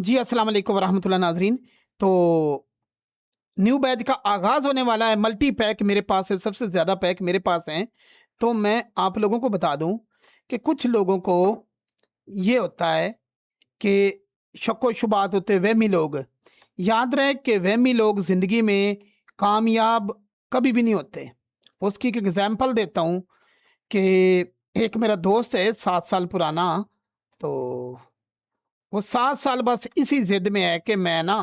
जी, अस्सलाम वालेकुम वरहमतुल्लाह नाज़रीन। तो न्यू बैच का आगाज़ होने वाला है, मल्टी पैक मेरे पास है, सबसे ज़्यादा पैक मेरे पास हैं। तो मैं आप लोगों को बता दूँ कि कुछ लोगों को ये होता है कि शक्को-शुबात होते हैं, वहमी लोग। याद रहे कि वहमी लोग ज़िंदगी में कामयाब कभी भी नहीं होते। उसकी एक एग्ज़ाम्पल देता हूँ कि एक मेरा दोस्त है 7 साल पुराना, तो वो 7 साल बस इसी ज़िद में है कि मैं ना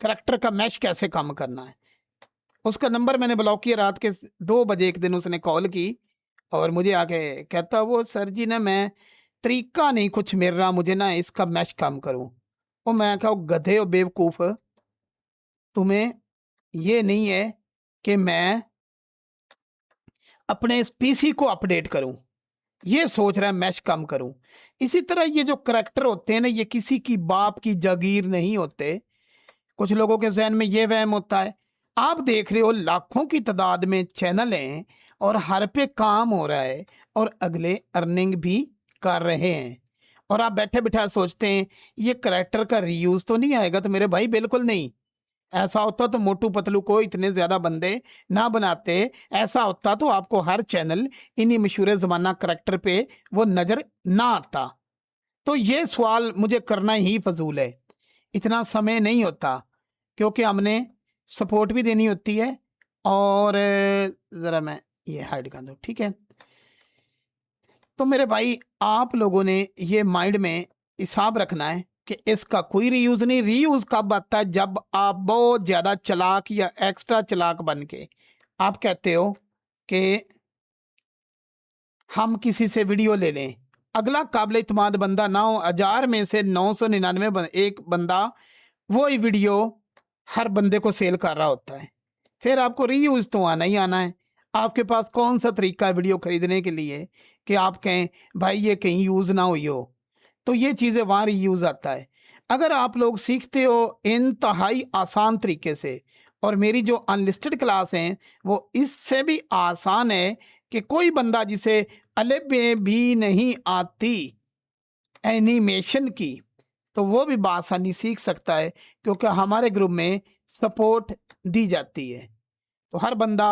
करैक्टर का मैश कैसे कम करना है। उसका नंबर मैंने ब्लॉक किया। रात के 2 बजे एक दिन उसने कॉल की और मुझे आके कहता, वो सर जी ना मैं तरीका नहीं कुछ मिल रहा, मुझे ना इसका मैश कम करूँ। और मैं कहा, गधे हो बेवकूफ़, तुम्हें ये नहीं है कि मैं अपने इस पीसी को अपडेट करूँ, ये सोच रहा है मैश कम करूँ। इसी तरह ये जो करैक्टर होते हैं ना, ये किसी की बाप की जागीर नहीं होते। कुछ लोगों के ज़हन में ये वहम होता है। आप देख रहे हो लाखों की तादाद में चैनल हैं और हर पे काम हो रहा है और अगले अर्निंग भी कर रहे हैं, और आप बैठे-बिठाए सोचते हैं ये करैक्टर का रीयूज़ तो नहीं आएगा? तो मेरे भाई बिल्कुल नहीं। ऐसा होता तो मोटू पतलू को इतने ज़्यादा बंदे ना बनाते। ऐसा होता तो आपको हर चैनल इन्हीं मशहूर ज़माना करैक्टर पे वो नज़र ना आता। तो ये सवाल मुझे करना ही फ़ज़ूल है। इतना समय नहीं होता, क्योंकि हमने सपोर्ट भी देनी होती है। और ज़रा मैं ये हाइड कर दूँ, ठीक है? तो मेरे भाई, आप लोगों ने ये माइंड में हिसाब रखना है कि इसका कोई रीयूज़ नहीं। रीयूज़ कब आता है? जब आप बहुत ज़्यादा चालाक या एक्स्ट्रा चालाक बन के आप कहते हो कि हम किसी से वीडियो ले लें। अगला काबिल इत्मीनान बंदा ना हो, 1000 में से 999 एक बंदा वही वीडियो हर बंदे को सेल कर रहा होता है। फिर आपको रीयूज़ तो आना ही आना है। आपके पास कौन-सा तरीका है वीडियो खरीदने के लिए कि आप कहें भाई ये कहीं यूज़ ना हुई हो? तो ये चीज़ें वहाँ रीयूज़ आता है। अगर आप लोग सीखते हो इंतहाई आसान तरीके से, और मेरी जो अनलिस्टेड क्लास हैं वो इससे भी आसान है कि कोई बंदा जिसे अलिफ बे भी नहीं आती एनिमेशन की, तो वो भी बआसानी सीख सकता है, क्योंकि हमारे ग्रुप में सपोर्ट दी जाती है। तो हर बंदा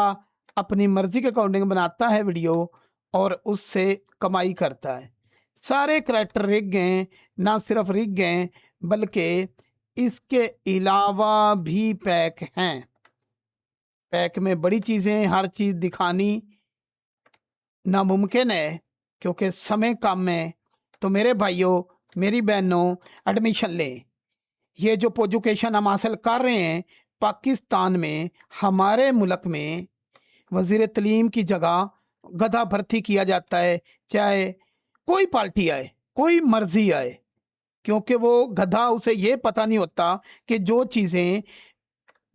अपनी मर्जी के अकॉर्डिंग बनाता है वीडियो और उससे कमाई करता है। सारे करैक्टर रिग गए, ना सिर्फ रिग गए बल्कि इसके अलावा भी पैक हैं। पैक में बड़ी चीज़ें, हर चीज़ दिखानी नामुमकिन है, क्योंकि समय कम है। तो मेरे भाइयों, मेरी बहनों, एडमिशन लें। ये जो एजुकेशन हम हासिल कर रहे हैं पाकिस्तान में, हमारे मुल्क में वज़ीर तालीम की जगह गधा भर्ती किया जाता है, चाहे कोई पार्टी आए, कोई मर्ज़ी आए। क्योंकि वो गधा, उसे ये पता नहीं होता कि जो चीज़ें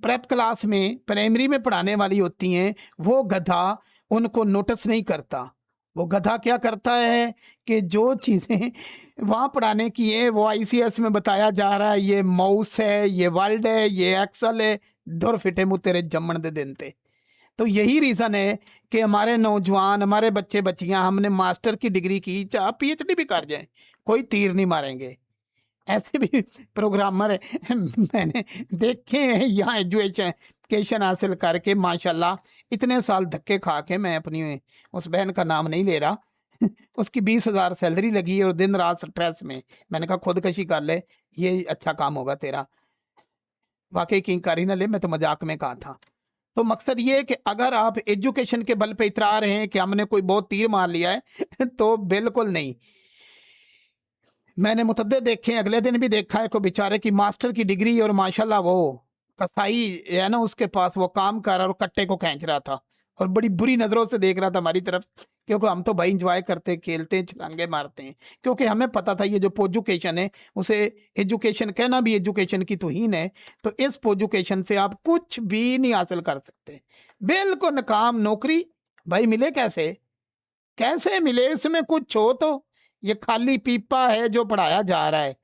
प्रेप क्लास में, प्राइमरी में पढ़ाने वाली होती हैं, वो गधा उनको नोटिस नहीं करता। वो गधा क्या करता है कि जो चीज़ें वहाँ पढ़ाने की है, वो आईसीएस में बताया जा रहा है, ये माउस है, ये वर्ड है, ये एक्सेल है, धुर फिटे मुँह तेरे जम्मण दे दिन ते। तो यही रीज़न है कि हमारे नौजवान, हमारे बच्चे-बच्चियाँ, हमने मास्टर की डिग्री की, चाहे पीएचडी भी कर जाएँ, कोई तीर नहीं मारेंगे। ऐसे भी प्रोग्रामर मैंने देखे हैं यहाँ एजुकेशन हासिल करके, माशाल्लाह इतने साल धक्के खा के, मैं अपनी उस बहन का नाम नहीं ले रहा उसकी 20,000 सैलरी लगी है और दिन रात स्ट्रेस में। मैंने कहा खुदकशी कर ले, ये अच्छा काम होगा तेरा। वाकई किंकारी ना ले, मैं तो मजाक में कहा था। तो मकसद ये है कि अगर आप एजुकेशन के बल पे इतरा रहे हैं कि हमने कोई बहुत तीर मार लिया है तो बिल्कुल नहीं। मैंने मुतद्दे देखे हैं, अगले दिन भी देखा है, कोई बेचारे की मास्टर की डिग्री और माशाल्लाह वो कसाई है ना, उसके पास वो काम कर रहा और कट्टे को खींच रहा था और बड़ी बुरी नज़रों से देख रहा था हमारी तरफ। क्योंकि हम तो भाई इंजॉय करते, खेलते हैं, छलांगे मारते हैं, क्योंकि हमें पता था ये जो पोजुकेशन है, उसे एजुकेशन कहना भी एजुकेशन की तौहीन है। तो इस पोजुकेशन से आप कुछ भी नहीं हासिल कर सकते, बिल्कुल नाकाम नौकरी। भाई मिले कैसे? कैसे मिले? इसमें कुछ हो तो? ये खाली पीपा है जो पढ़ाया जा रहा है।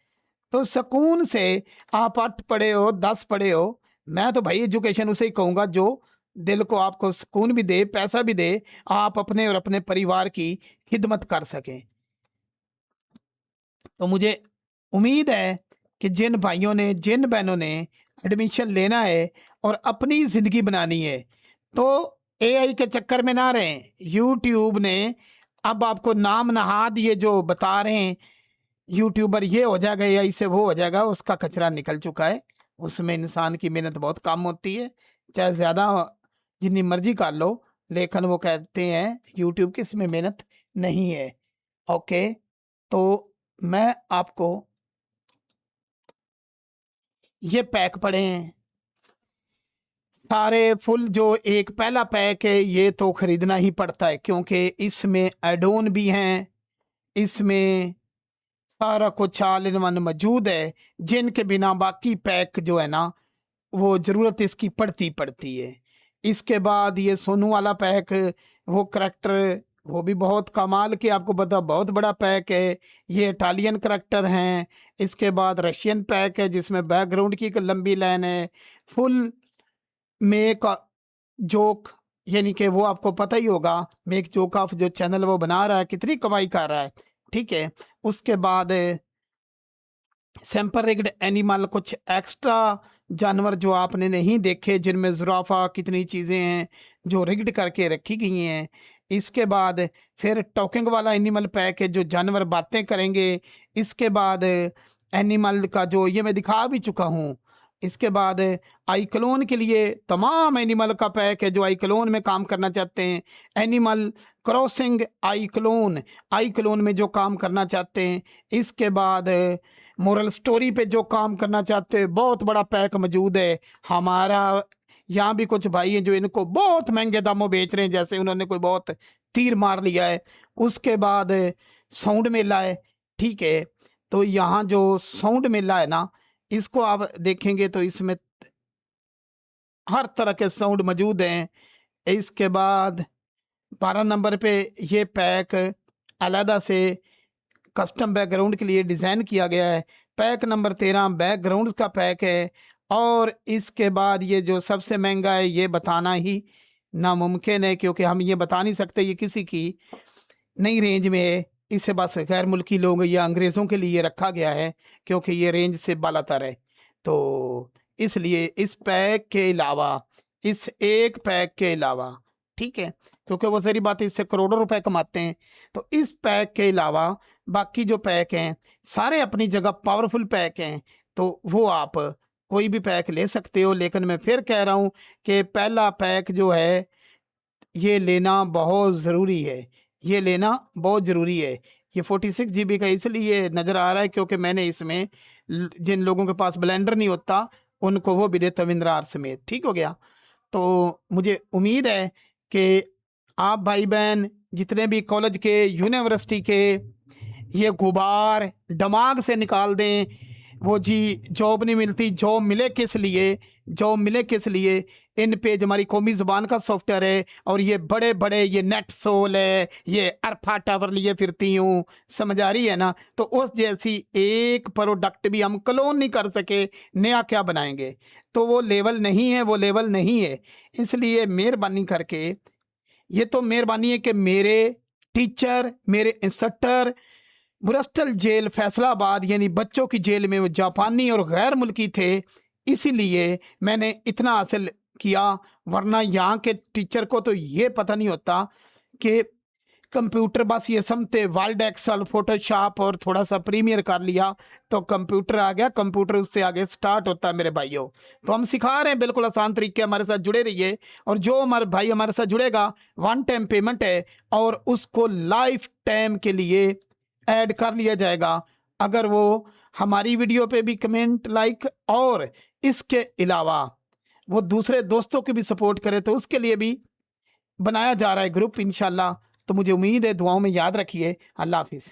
तो सुकून से आप 8 पढ़े हो, 10 पढ़े हो, मैं तो भाई एजुकेशन उसे ही कहूँगा जो दिल को आपको सुकून भी दे, पैसा भी दे, आप अपने और अपने परिवार की खिदमत कर सकें। तो मुझे उम्मीद है कि जिन भाइयों ने, जिन बहनों ने एडमिशन लेना है और अपनी ज़िंदगी बनानी है, तो एआई के चक्कर में ना रहें। यूट्यूब ने अब आपको नाम नहाद ये जो बता रहे हैं यूट्यूबर, ये हो जाएगा, एआई से वो हो जाएगा, उसका कचरा निकल चुका है। उसमें इंसान की मेहनत बहुत कम होती है, चाहे ज़्यादा जितनी मर्जी कर लो, लेकिन वो कहते हैं यूट्यूब की इसमें मेहनत नहीं है। ओके, तो मैं आपको ये पैक पढ़े हैं सारे फुल। जो एक पहला पैक है ये तो खरीदना ही पड़ता है, क्योंकि इसमें एड ऑन भी हैं, इसमें सारा कुछ ऑल इन वन मौजूद है, जिनके बिना बाकी पैक जो है ना वो ज़रूरत इसकी पड़ती है। इसके बाद ये सोनू वाला पैक, वो करैक्टर वो भी बहुत कमाल के, आपको पता बहुत बड़ा पैक है। ये इटालियन करैक्टर हैं। इसके बाद रशियन पैक है जिसमें बैकग्राउंड की एक लंबी लाइन है। फुल मेक जोक, यानी कि वो आपको पता ही होगा, मेक जोक ऑफ जो चैनल वो बना रहा है कितनी कमाई कर रहा है, ठीक है। उसके बाद सैंपल रिग्ड एनिमल, कुछ एक्स्ट्रा जानवर जो आपने नहीं देखे, जिनमें जुराफा कितनी चीज़ें हैं जो रिग्ड करके रखी गई हैं। इसके बाद फिर टॉकिंग वाला एनिमल पैक है जो जानवर बातें करेंगे। इसके बाद एनिमल का जो ये मैं दिखा भी चुका हूँ। इसके बाद आई क्लोन के लिए तमाम एनिमल का पैक है जो आई क्लोन में काम करना चाहते हैं। एनिमल क्रॉसिंग आई क्लोन में जो काम करना चाहते हैं। इसके बाद मोरल स्टोरी पे जो काम करना चाहते हैं, बहुत बड़ा पैक मौजूद है। हमारा यहाँ भी कुछ भाई हैं जो इनको बहुत महंगे दामों बेच रहे हैं, जैसे उन्होंने कोई बहुत तीर मार लिया है। उसके बाद साउंड मेला है, ठीक है। तो यहाँ जो साउंड मेला है ना, इसको आप देखेंगे तो इसमें हर तरह के साउंड मौजूद हैं। इसके बाद 12 नंबर पे ये पैक अलहदा से कस्टम बैकग्राउंड के लिए डिज़ाइन किया गया है। पैक नंबर 13 बैकग्राउंड का पैक है। और इसके बाद ये जो सबसे महंगा है ये बताना ही नामुमकिन है, क्योंकि हम ये बता नहीं सकते ये किसी की नई रेंज में है। इसे बस गैर मुल्की लोग या अंग्रेज़ों के लिए रखा गया है, क्योंकि ये रेंज से बालातर है। तो इसलिए इस पैक के अलावा, इस एक पैक के अलावा, ठीक है, क्योंकि वो सारी बात इससे करोड़ों रुपए कमाते हैं। तो इस पैक के अलावा बाकी जो पैक हैं सारे अपनी जगह पावरफुल पैक हैं, तो वो आप कोई भी पैक ले सकते हो। लेकिन मैं फिर कह रहा हूँ कि पहला पैक जो है ये लेना बहुत ज़रूरी है, ये लेना बहुत ज़रूरी है। ये 46 जीबी का इसलिए नज़र आ रहा है क्योंकि मैंने इसमें जिन लोगों के पास ब्लेंडर नहीं होता उनको वो भी देता विंद्रार समेत, ठीक हो गया। तो मुझे उम्मीद है कि आप भाई बहन जितने भी कॉलेज के, यूनिवर्सिटी के ये गुबार दिमाग से निकाल दें। वो जी जॉब नहीं मिलती, जॉब मिले किस लिए, जॉब मिले किस लिए। इन पे हमारी कौमी ज़ुबान का सॉफ्टवेयर है और ये बड़े बड़े ये नेट सोल है, ये अरफा टावर लिए फिरती हूँ, समझ आ रही है ना। तो उस जैसी एक प्रोडक्ट भी हम क्लोन नहीं कर सके, नया क्या बनाएंगे। तो वो लेवल नहीं है, वो लेवल नहीं है। इसलिए मेहरबानी करके, ये तो मेहरबानी है कि मेरे टीचर, मेरे इंस्ट्रक्टर ब्रस्टल जेल फैसलाबाद यानी बच्चों की जेल में वो जापानी और गैर मुल्की थे, इसीलिए मैंने इतना हासिल किया। वरना यहाँ के टीचर को तो ये पता नहीं होता कि कंप्यूटर, बस ये समझते वर्ड एक्सेल, फोटोशॉप और थोड़ा सा प्रीमियर कर लिया तो कंप्यूटर आ गया, कंप्यूटर उससे आगे स्टार्ट होता है मेरे भाइयों। तो हम सिखा रहे हैं बिल्कुल आसान तरीके, हमारे साथ जुड़े रहिए। और जो हमारे भाई हमारे साथ जुड़ेगा, वन टाइम पेमेंट है और उसको लाइफ टाइम के लिए ऐड कर लिया जाएगा अगर वो हमारी वीडियो पे भी कमेंट, लाइक, और इसके अलावा वो दूसरे दोस्तों की भी सपोर्ट करे, तो उसके लिए भी बनाया जा रहा है ग्रुप इंशाल्लाह। तो मुझे उम्मीद है, दुआओं में याद रखिए। अल्लाह हाफिज़।